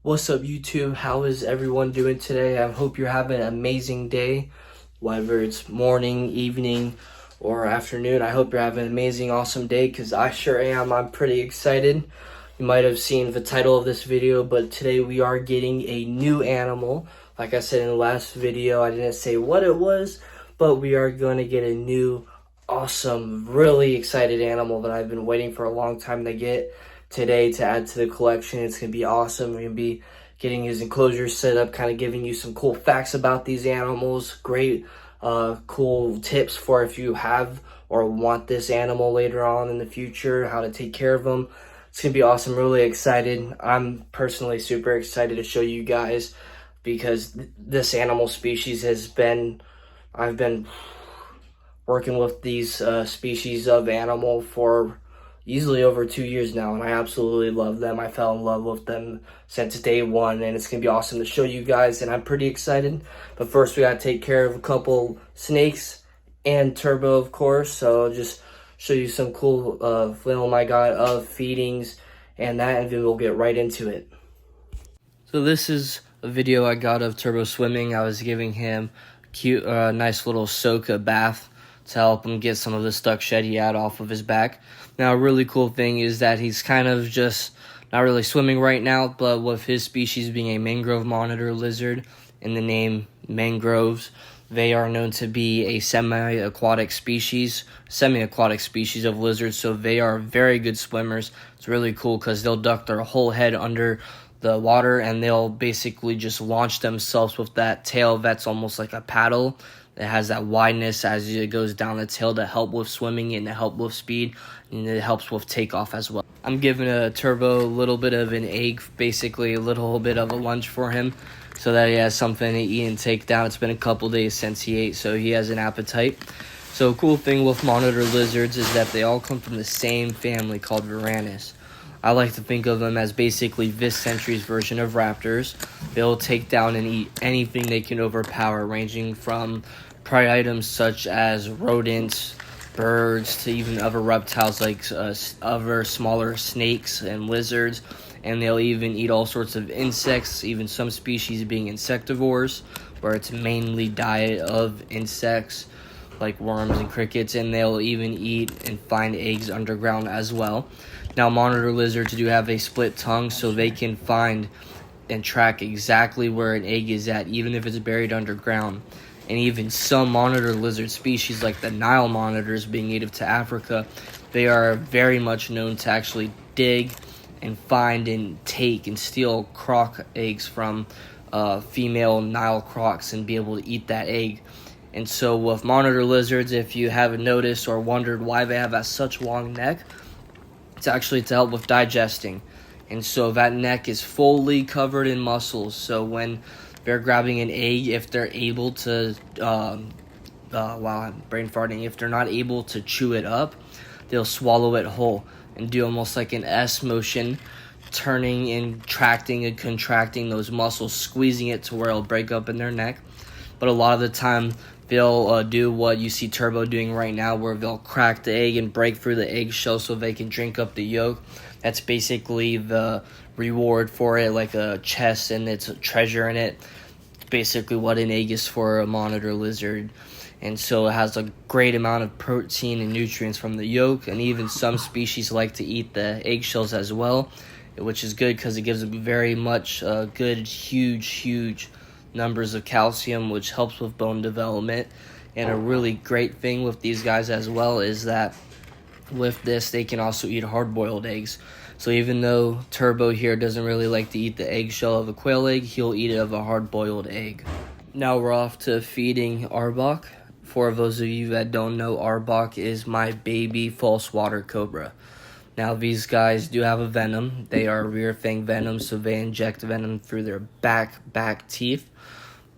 What's up, YouTube? How is everyone doing today? I hope you're having an amazing day, whether it's morning, evening, or afternoon. I hope you're having an amazing, awesome day because I sure am. I'm pretty excited. You might have seen the title of this video, but today we are getting a new animal. Like I said in the last video, I didn't say what it was, but we are going to get a new, awesome, really excited animal that I've been waiting for a long time to get today to add to the collection. It's going to be awesome. We're going to be getting his enclosure set up, kind of giving you some cool facts about these animals, great cool tips for if you have or want this animal later on in the future, how to take care of them. It's going to be awesome. Really excited. I'm personally super excited to show you guys because this animal species I've been working with these species of animal for easily over 2 years now, and I absolutely love them. I fell in love with them since day one, and it's gonna be awesome to show you guys, and I'm pretty excited. But first we gotta take care of a couple snakes and Turbo, of course. So I'll just show you some cool film I got of feedings and that, and then we'll get right into it. So this is a video I got of Turbo swimming. I was giving him cute, nice little soak bath to help him get some of the stuck shed he had off of his back. Now, a really cool thing is that he's kind of just not really swimming right now, but with his species being a mangrove monitor lizard and the name mangroves, they are known to be a semi-aquatic species of lizards, so they are very good swimmers. It's really cool because they'll duck their whole head under the water and they'll basically just launch themselves with that tail that's almost like a paddle. It has that wideness as it goes down the tail to help with swimming and to help with speed, and it helps with takeoff as well. I'm giving a Turbo a little bit of an egg, basically a little bit of a lunch for him so that he has something to eat and take down. It's been a couple days since he ate, so he has an appetite. So a cool thing with monitor lizards is that they all come from the same family called Varanus. I like to think of them as basically this century's version of raptors. They'll take down and eat anything they can overpower, ranging from prey items such as rodents, birds, to even other reptiles like other smaller snakes and lizards. And they'll even eat all sorts of insects, even some species being insectivores, where it's mainly diet of insects like worms and crickets, and they'll even eat and find eggs underground as well. Now, monitor lizards do have a split tongue, so they can find and track exactly where an egg is at, even if it's buried underground. And even some monitor lizard species, like the Nile monitors being native to Africa, they are very much known to actually dig and find and take and steal croc eggs from female Nile crocs and be able to eat that egg. And so with monitor lizards, if you haven't noticed or wondered why they have such long neck, it's actually to help with digesting. And so that neck is fully covered in muscles. So when they're grabbing an egg, if they're able to, while I'm brain farting, if they're not able to chew it up, they'll swallow it whole and do almost like an S motion, turning and tracting and contracting those muscles, squeezing it to where it'll break up in their neck. But a lot of the time, they'll do what you see Turbo doing right now, where they'll crack the egg and break through the eggshell so they can drink up the yolk. That's basically the reward for it, like a chest and it's a treasure in it. Basically what an egg is for a monitor lizard. And so it has a great amount of protein and nutrients from the yolk, and even some species like to eat the eggshells as well, which is good because it gives them very much good, huge numbers of calcium, which helps with bone development. And a really great thing with these guys as well is that with this they can also eat hard-boiled eggs. So even though Turbo here doesn't really like to eat the eggshell of a quail egg, he'll eat it of a hard-boiled egg. Now we're off to feeding Arbok. For those of you that don't know, Arbok is my baby false water cobra. Now these guys do have a venom. They are rear fang venom, so they inject venom through their back teeth.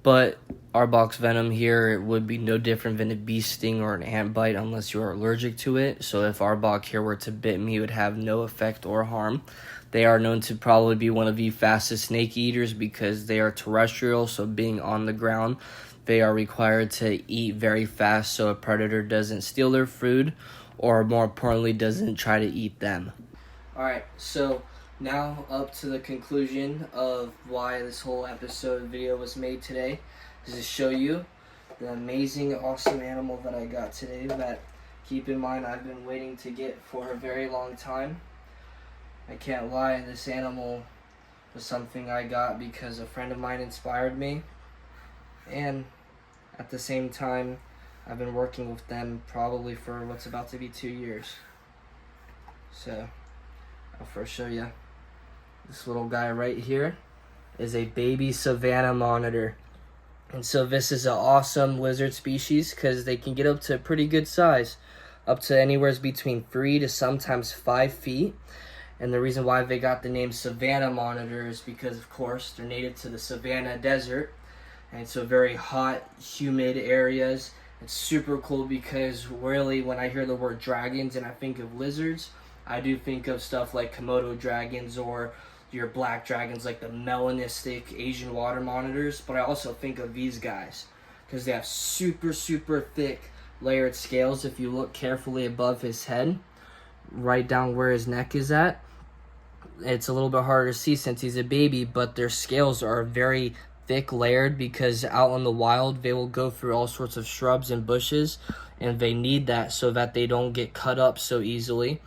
But Arbok's venom here would be no different than a bee sting or an ant bite unless you are allergic to it. So if Arbok here were to bit me, it would have no effect or harm. They are known to probably be one of the fastest snake eaters because they are terrestrial, so being on the ground, they are required to eat very fast so a predator doesn't steal their food, or more importantly, doesn't try to eat them. Alright, so Now up to the conclusion of why this whole episode video was made today, is to show you the amazing, awesome animal that I got today that, keep in mind, I've been waiting to get for a very long time. I can't lie, this animal was something I got because a friend of mine inspired me, and at the same time, I've been working with them probably for what's about to be 2 years. So, I'll first show you. This little guy right here is a baby savanna monitor. And so this is an awesome lizard species because they can get up to a pretty good size, up to anywhere between 3 to sometimes 5 feet. And the reason why they got the name savanna monitor is because, of course, they're native to the savanna desert. And so very hot, humid areas. It's super cool because really when I hear the word dragons and I think of lizards, I do think of stuff like Komodo dragons or your black dragons like the melanistic Asian water monitors, but I also think of these guys because they have super, super thick layered scales. If you look carefully above his head, right down where his neck is at, it's a little bit harder to see since he's a baby, but their scales are very thick layered because out in the wild they will go through all sorts of shrubs and bushes, and they need that so that they don't get cut up so easily.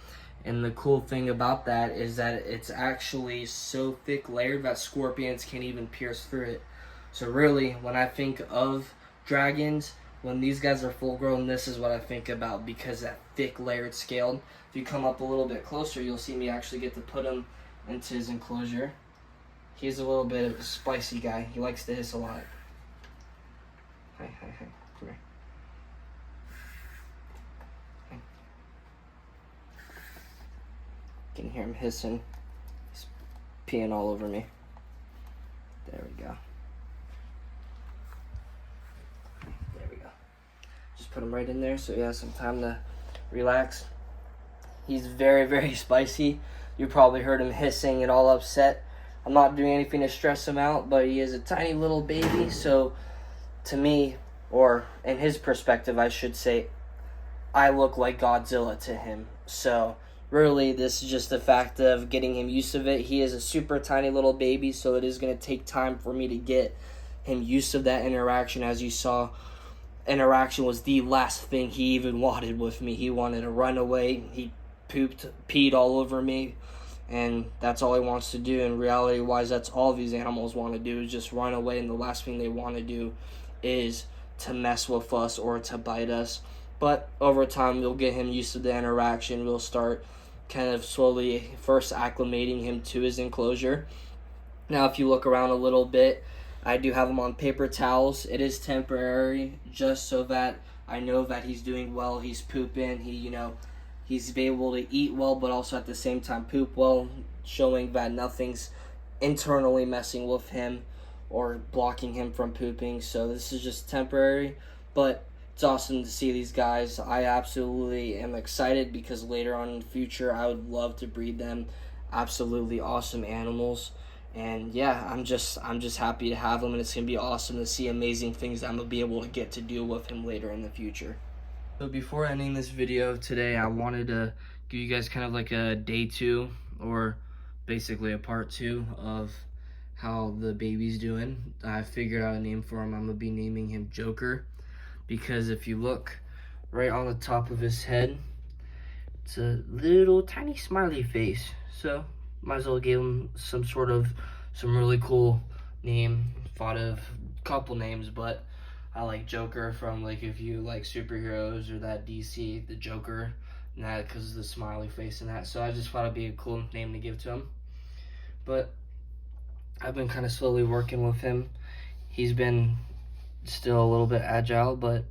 And the cool thing about that is that it's actually so thick layered that scorpions can't even pierce through it. So really, when I think of dragons, when these guys are full grown, this is what I think about because that thick layered scale. If you come up a little bit closer, you'll see me actually get to put him into his enclosure. He's a little bit of a spicy guy. He likes to hiss a lot. Hi, hi, hi. Come here. Hi. You can hear him hissing. He's peeing all over me. There we go. There we go. Just put him right in there so he has some time to relax. He's very, very spicy. You probably heard him hissing and all upset. I'm not doing anything to stress him out, but he is a tiny little baby, so to me, or in his perspective, I should say, I look like Godzilla to him. So really, this is just the fact of getting him used to it. He is a super tiny little baby, so it is going to take time for me to get him used to that interaction. As you saw, interaction was the last thing he even wanted with me. He wanted to run away. He peed all over me. And that's all he wants to do. And reality-wise, that's all these animals want to do is just run away. And the last thing they want to do is to mess with us or to bite us. But over time, we'll get him used to the interaction. We'll start kind of slowly first acclimating him to his enclosure. Now, if you look around a little bit, I do have him on paper towels. It is temporary just so that I know that he's doing well. He's pooping. He's able to eat well, but also at the same time poop well, showing that nothing's internally messing with him or blocking him from pooping. So this is just temporary, but it's awesome to see these guys. I absolutely am excited because later on in the future, I would love to breed them. Absolutely awesome animals. And yeah, I'm just happy to have him, and it's going to be awesome to see amazing things I'm going to be able to get to do with him later in the future. So before ending this video today, I wanted to give you guys kind of like a day 2 or basically a part 2 of how the baby's doing. I figured out a name for him. I'm going to be naming him Joker because if you look right on the top of his head, it's a little tiny smiley face. So might as well give him some really cool name. Thought of a couple names, but I like Joker from, like, if you like superheroes or that DC, the Joker, and that because of the smiley face and that. So I just thought it'd be a cool name to give to him. But I've been kind of slowly working with him. He's been still a little bit agile, but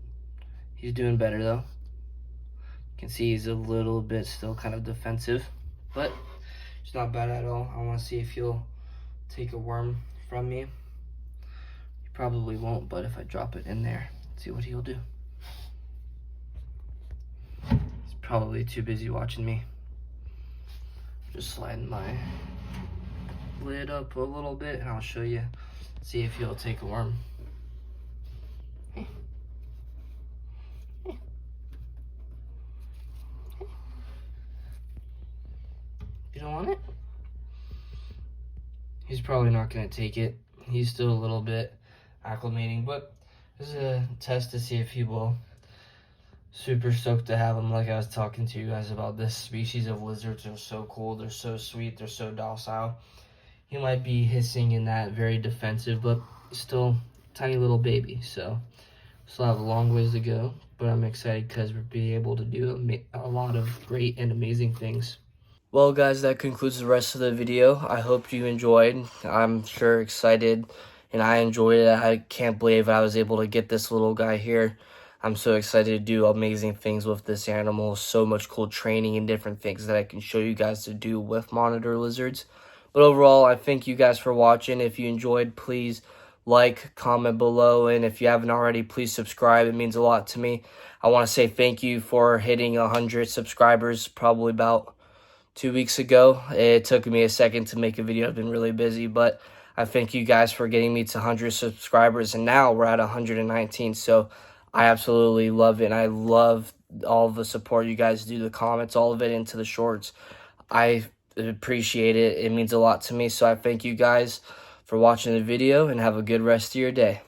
he's doing better though. You can see he's a little bit still kind of defensive, but it's not bad at all. I want to see if he'll take a worm from me. Probably won't, but if I drop it in there, see what he'll do. He's probably too busy watching me. Just sliding my lid up a little bit and I'll show you. See if he'll take a worm. You don't want it? he's probably not going to take it. He's still a little bit acclimating, but this is a test to see if he will. Super stoked to have him. Like I was talking to you guys about, this species of lizards are so cool. They're so sweet. They're so docile. He might be hissing in that, very defensive, but still tiny little baby. So still have a long ways to go, but I'm excited because we're being able to do a lot of great and amazing things. Well, guys, that concludes the rest of the video. I hope you enjoyed. I'm sure excited, and I enjoyed it. I can't believe I was able to get this little guy here. I'm so excited to do amazing things with this animal. So much cool training and different things that I can show you guys to do with monitor lizards. But overall, I thank you guys for watching. If you enjoyed, please like, comment below, and if you haven't already, please subscribe. It means a lot to me. I want to say thank you for hitting 100 subscribers probably about 2 weeks ago. It took me a second to make a video. I've been really busy, but I thank you guys for getting me to 100 subscribers, and now we're at 119. So I absolutely love it, and I love all the support you guys do, the comments, all of it into the shorts. I appreciate it. It means a lot to me. So I thank you guys for watching the video, and have a good rest of your day.